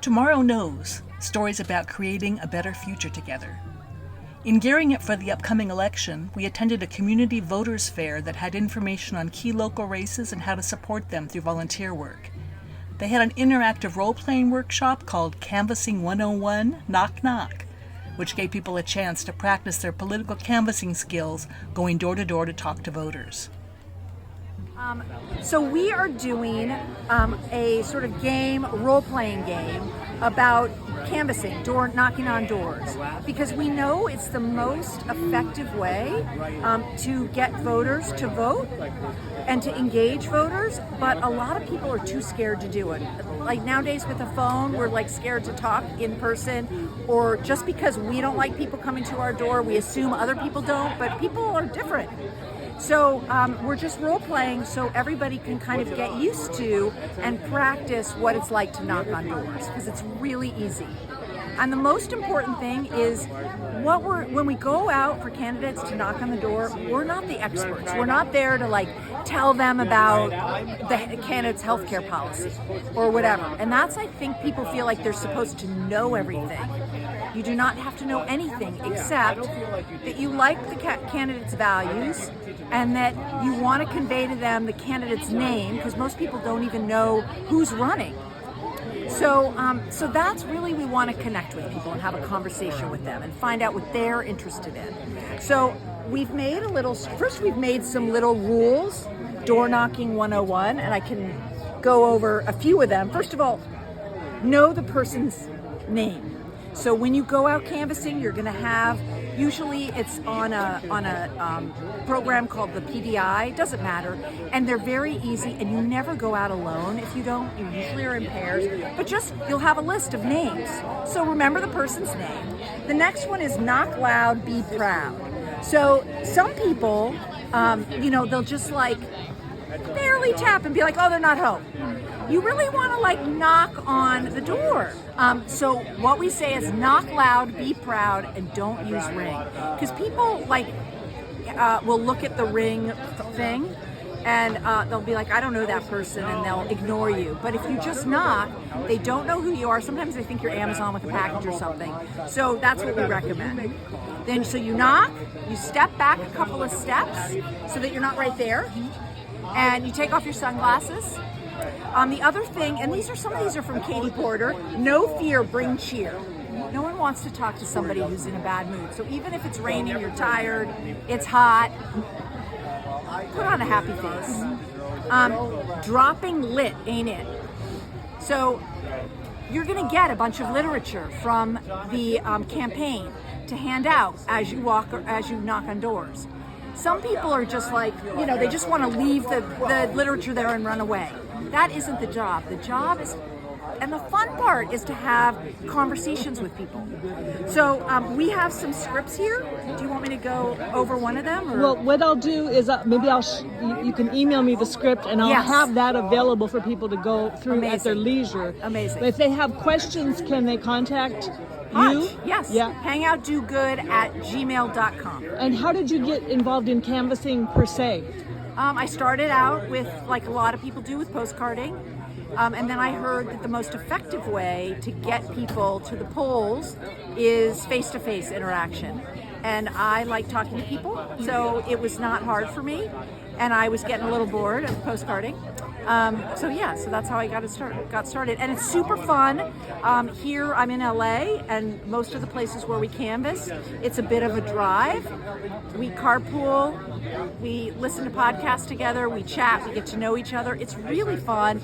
Tomorrow Knows, stories about creating a better future together. In gearing up for the upcoming election, we attended a community voters fair that had information on key local races and how to support them through volunteer work. They had an interactive role-playing workshop called Canvassing 101 Knock Knock, which gave people a chance to practice their political canvassing skills going door to door to talk to voters. So we are doing a sort of game, role-playing game about canvassing, knocking on doors, because we know it's the most effective way to get voters to vote and to engage voters, but a lot of people are too scared to do it. Like nowadays with the phone, we're like scared to talk in person, or just because we don't like people coming to our door, we assume other people don't, but people are different. So we're just role-playing so everybody can kind of get used to and practice what it's like to knock on doors, because it's really easy. And the most important thing is when we go out for candidates to knock on the door, we're not the experts. We're not there to like tell them about the candidate's healthcare policy or whatever. And that's, I think, people feel like they're supposed to know everything. You do not have to know anything except that you like the candidate's values and that you want to convey to them the candidate's name, because most people don't even know who's running. So that's really, we want to connect with people and have a conversation with them and find out what they're interested in. So we've made we've made some little rules, door knocking 101, and I can go over a few of them. First of all, know the person's name. So when you go out canvassing, you're going to have, usually it's on a program called the PDI, doesn't matter, and they're very easy, and you never go out alone. If you don't, you usually are in pairs, but just, you'll have a list of names. So remember the person's name. The next one is knock loud, be proud. So some people, they'll just like barely tap and be like, oh, they're not home. You really want to like knock on the door. So what we say is knock loud, be proud, and don't use ring. Because people will look at the ring thing and they'll be like, I don't know that person, and they'll ignore you. But if you just knock, they don't know who you are. Sometimes they think you're Amazon with a package or something. So that's what we recommend. Then so you knock, you step back a couple of steps so that you're not right there, and you take off your sunglasses. The other thing, and some of these are from Katie Porter, no fear, bring cheer. No one wants to talk to somebody who's in a bad mood. So even if it's raining, you're tired, it's hot, put on a happy face. Dropping lit ain't it. So you're going to get a bunch of literature from the campaign to hand out as you walk or as you knock on doors. Some people are just like, they just want to leave the literature there and run away. That isn't the job. The job is, and the fun part is to have conversations with people. So we have some scripts here. Do you want me to go over one of them? Or? Well, what I'll do is maybe you can email me the script, and I'll have that available for people to go through at their leisure. Amazing. But if they have questions, can they contact you? Yes. Yeah. hangoutdogood@gmail.com. And how did you get involved in canvassing per se? I started out with, like a lot of people do, with postcarding. And then I heard that the most effective way to get people to the polls is face-to-face interaction. And I like talking to people, so it was not hard for me. And I was getting a little bored of postcarding. So that's how I got started. And it's super fun. Here I'm in LA, and most of the places where we canvass, it's a bit of a drive. We carpool, we listen to podcasts together, we chat, we get to know each other. It's really fun.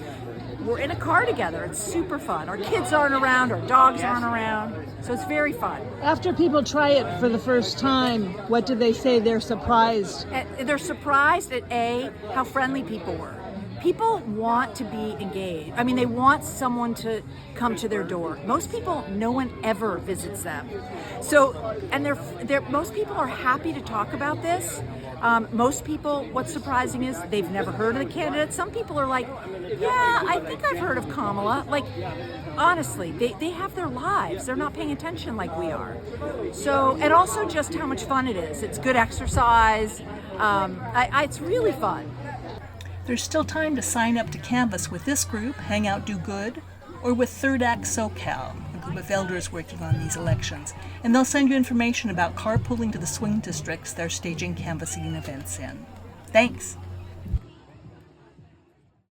We're in a car together. It's super fun. Our kids aren't around, our dogs aren't around, so it's very fun. After people try it for the first time, what do they say? They're surprised. They're surprised at how friendly people were. People want to be engaged. I mean, they want someone to come to their door. Most people, no one ever visits them. So, and most people are happy to talk about this. Most people, what's surprising is they've never heard of the candidate. Some people are like, yeah, I think I've heard of Kamala. Like, honestly, they have their lives. They're not paying attention like we are. So, and also just how much fun it is. It's good exercise. It's really fun. There's still time to sign up to canvass with this group, Hang Out Do Good, or with Third Act SoCal, a group of elders working on these elections, and they'll send you information about carpooling to the swing districts they're staging canvassing events in. Thanks!